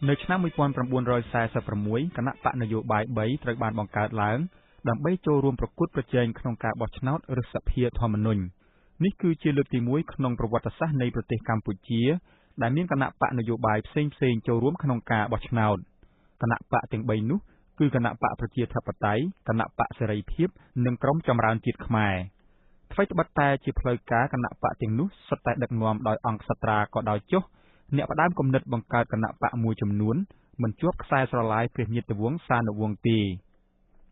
នៅឆ្នាំ1946គណៈបកនយោបាយ3ត្រូវបានបង្កើតឡើងដើម្បីចូលរួមប្រកួតប្រជែងក្នុងការបោះឆ្នោតឬសភាធម្មនុញ្ញនេះគឺជាលើកទី1ក្នុងប្រវត្តិសាស្ត្រនៃប្រទេសកម្ពុជាដែលមានគណៈបកនយោបាយផ្សេងៗចូលរួមក្នុងការបោះឆ្នោតគណៈបកទាំង3នោះគឺគណៈបកប្រជាធិបតេយ្យគណៈបកសេរីភាពនិងក្រមចម្រើនជាតិខ្មែរថ្មីត្បិតតែជាផ្លូវការគណៈបកទាំងនោះសុទ្ធតែដឹកនាំដោយអង្គសត្រាក៏ដោយចុះអ្នកផ្ដើមគំនិតបង្កើតគណៈបកមួយចំនួនមិនជាប់ខ្សែស្រឡាយព្រះញាតិវង្សសានុវង្សទេ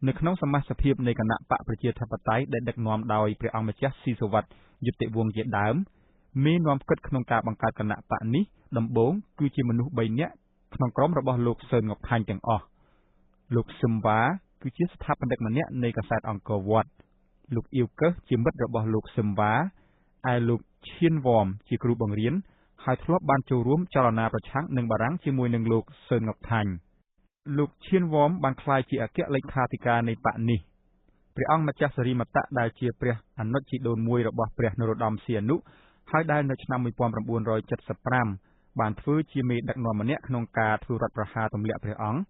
នៅក្នុងសមាជិកភាពនៃគណៈបកប្រជាធិបតេយ្យដែលដឹកនាំដោយព្រះអង្គម្ចាស់ស៊ីសុវត្ថិយុត្តិវង្សជាដើមមេនាំគិតក្នុងការបង្កើតគណៈបកនេះដំបូងគឺជាមនុស្ស3នាក់ក្នុងក្រុមរបស់លោកសឿនង៉ុកថាញ់ទាំងអស់លោកស៊ឹមវ៉ាគឺជាស្ថាបនិកម្នាក់នៃកាសែតអង្គរវត្តលោកអ៊ីវកើសជាមិត្តរបស់លោកស៊ឹមវ៉ាឯលោកឈៀនវ៉មជាគ្រូបង្រៀនហើយធ្លាប់បានចូលរួមចលនាប្រឆាំងនឹងបារាំងជាមួយនឹងលោកសឿនង៉ុកថាញ់លោកឈៀនវ៉មបានក្លាយជាអគ្គលេខាធិការនៃបកនេះព្រះអង្គម្ចាស់សិរីមតៈដែលជាព្រះអនុជីដូនមួយរបស់ព្រះនរោត្តមសីហនុហើយដែលនៅឆ្នាំ1975បានធ្វើជាមេដឹកនាំម្នាក់ក្នុងការធ្វើរដ្ឋប្រហារទម្លាក់ព្រះអង្គ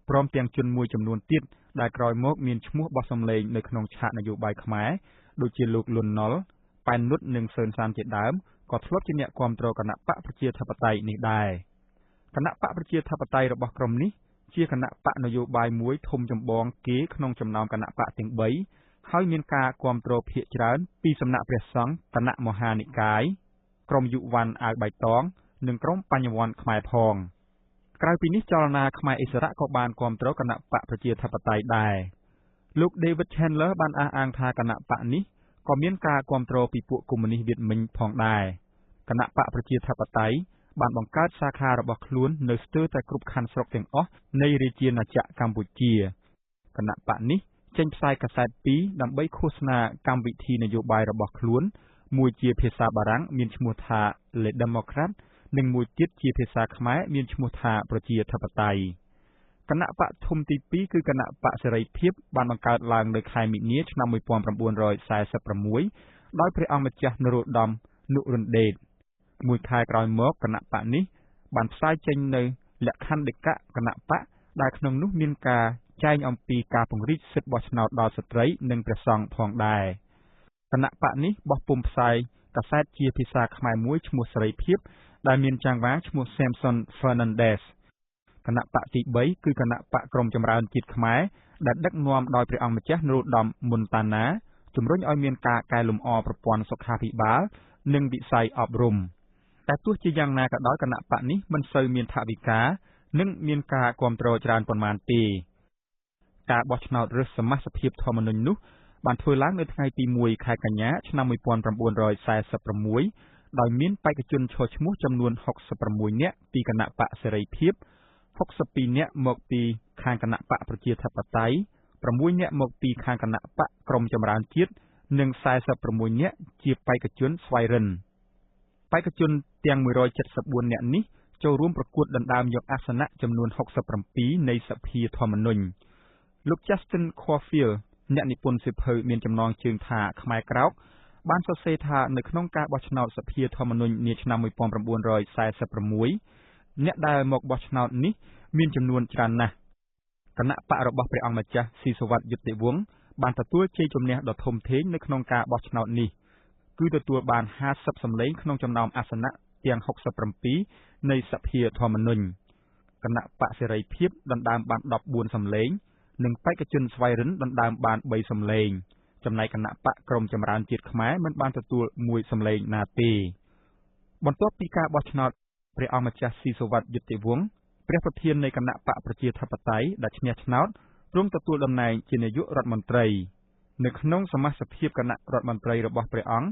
ព្រមទាំងជនមួយចំនួនទៀតដែលក្រោយមកមានឈ្មោះបោះសម្លេងនៅក្នុងឆាកនយោបាយខ្មែរដូចជាលោកលន់ណុលប៉ែននុតនិងសឿនសានជាដើមក៏ធ្លាប់ជាអ្នកគាំទ្រគណៈបកប្រជាធិបតេយ្យនេះដែរគណៈបកប្រជាធិបតេយ្យរបស់ក្រុមនេះជាគណៈបកនយោបាយមួយធំចម្បងគេក្នុងចំណោមគណៈបកទាំង3ហើយមានការគាំទ្រភាគច្រើនពីសំណាក់ព្រះសង្ឃគណៈមហានិកាយក្រុមយុវ័នអាវបៃតងនិងក្រុមបញ្ញវន្តខ្មែរផងក្រៅពីនេះចលនាខ្មែរឥស្សរៈក៏បានគាំទ្រគណៈបកប្រជាធិបតេយ្យដែរលោក David Chandler បានអះអាងថាគណៈបកនេះក៏មានការគាំទ្រពីពួកកុម្មុយនីសវៀតមិញផងដែរគណៈបកប្រជាធិបតេយ្យបានបង្កើតសាខារបស់ខ្លួននៅស្ទើរតែគ្រប់ខណ្ឌស្រុកទាំងអស់នៃរាជាណាចក្រកម្ពុជាគណៈបកនេះចេញផ្សាយកាសែត2ដើម្បីឃោសនាកម្មវិធីនយោបាយរបស់ខ្លួនមួយជាភាសាបារាំងមានឈ្មោះថា Les Démocrates និងមួយទៀតជាភាសាខ្មែរមានឈ្មោះថាប្រជាធិបតេយ្យគណៈបកធំទី2គឺគណៈបកសេរីភាពបានបង្កើតឡើងនៅខែមិនិនាឆ្នាំ1946ដោយព្រះអង្គម្ចាស់នរោត្តម នុរុនដេតមួយខែក្រោយមកគណៈបកនេះបានផ្សាយចេញនៅលក្ខន្តិកៈគណៈបកដែលក្នុងនោះមានការចែងអំពីការពង្រីកសិទ្ធិបោះឆ្នោតដល់ស្ត្រីនិងព្រះសង្ឃផងដែរគណៈបកនេះបោះពុម្ពផ្សាយកាសែតជាភាសាខ្មែរមួយឈ្មោះសេរីភាពដែលមានចាំងវាងឈ្មោះ Samson Fernandez គណៈបកទី3គឺគណៈបកក្រមចម្រើនជាតិខ្មែរដែលដឹកនាំដោយព្រះអង្គម្ចាស់នរោត្តម មុនតាណាជំរុញឲ្យមានការកែលម្អប្រព័ន្ធសុខាភិបាលនិងវិស័យអប់រំតែទោះជាយ៉ាងណាក៏ដោយគណៈបកនេះមិនសូវមានថវិកានិងមានការគាំទ្រច្រើនប៉ុន្មានទេការបោះឆ្នោតរើសសមាជិកភាពធម្មនុញ្ញនោះបានធ្វើឡើងនៅថ្ងៃទី1ខែកញ្ញាឆ្នាំ1946ដោយមានបេក្ខជនឈរឈ្មោះចំនួន66នាក់ពីគណៈបកសេរីភាព62នាក់មកពីខាងគណៈបកប្រជាធិបតេយ្យ6នាក់មកពីខាងគណៈបកក្រមចម្រើនជាតិនិង46នាក់ជាបេក្ខជនស្វ័យរិន្ទបេក្ខជនទាំង174នាក់នេះចូលរួមប្រកួតដណ្ដើមយកអាសនៈចំនួន67នៃសភាធម្មនុញ្ញលោក Justin Caulfield អ្នកនិពន្ធសៀវភៅមានចំណងជើងថាខ្មែរក្រោកបានសរសេរថានៅក្នុងការបោះឆ្នោតសភាធម្មនុញ្ញនាឆ្នាំ1946អ្នកដែលមកបោះឆ្នោតនេះមានចំនួនច្រើនណាស់គណៈបករបស់ព្រះអង្គម្ចាស់ស៊ីសុវត្ថិយុត្តិវង្សបានទទួលជ័យជំនះដ៏ធំធេងនៅក្នុងការបោះឆ្នោតនេះគឺទទួលបាន50សម្លេងក្នុងចំណោមអាសនៈទាំង67នៃសភាធម្មនុញ្ញគណៈបកសេរីភាពដណ្ដើមបាន14សម្លេងនិងបេក្ខជនស្វ័យរិន្ទដណ្ដើមបាន3សម្លេងចំណែកគណៈបកក្រមចម្រើនជាតិខ្មែរមិនបានទទួល1សម្លេងណាទេបន្ទាប់ពីការបោះឆ្នោតព្រះអង្គម្ចាស់ស៊ីសុវត្ថិយុត្តិវង្សព្រះប្រធាននៃគណៈបកប្រជាធិបតេយ្យដែលឈ្នះឆ្នោតទ្រង់ទទួលតំណែងជានាយករដ្ឋមន្ត្រីនៅក្នុងសមាជិកភាពគណៈរដ្ឋមន្ត្រីរបស់ព្រះអង្គ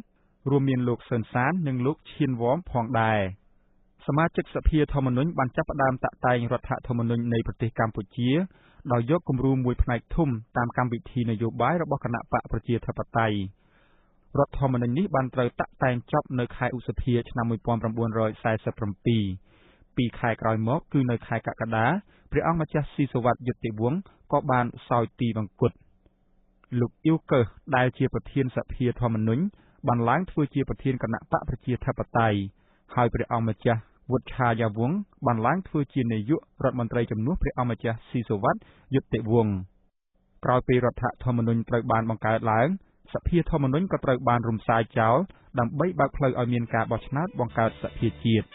រួមមានលោកសឿនសាននិងលោកឈៀនវ៉មផងដែរសមាជិកសភាធម្មនុញ្ញបានចាប់ផ្ដើមតាក់តែងរដ្ឋធម្មនុញ្ញនៃប្រទេសកម្ពុជាដោយយកគំរូមួយផ្នែកធំតាមកម្មវិធីនយោបាយរបស់គណៈបកប្រជាធិបតេយ្យរដ្ឋធម្មនុញ្ញនេះបានត្រូវតាក់តែងចប់នៅខែឧសភាឆ្នាំ1947ពីខែក្រោយមកគឺនៅខែកក្កដាព្រះអង្គម្ចាស់ស៊ីសុវត្ថិយុត្តិវង្សក៏បានសោយទីវង្គតលោកអ៊ីវកើសដែលជាប្រធានសភាធម្មនុញ្ញបានឡើងធ្វើជាប្រធានគណៈបកប្រជាធិបតេយ្យហើយព្រះអង្គម្ចាស់ វុទ្ធឆាយាវង្សបានឡើងធ្វើជានាយករដ្ឋមន្ត្រីជំនួសព្រះអង្គម្ចាស់ស៊ីសុវត្ថិយុត្តិវង្សក្រោយពេលរដ្ឋធម្មនុញ្ញត្រូវបានបង្កើតឡើងសភាធម្មនុញ្ញក៏ត្រូវបានរំសាយចោលដើម្បីបើកផ្លូវឲ្យមានការបោះឆ្នោតបង្កើតសភាជាតិ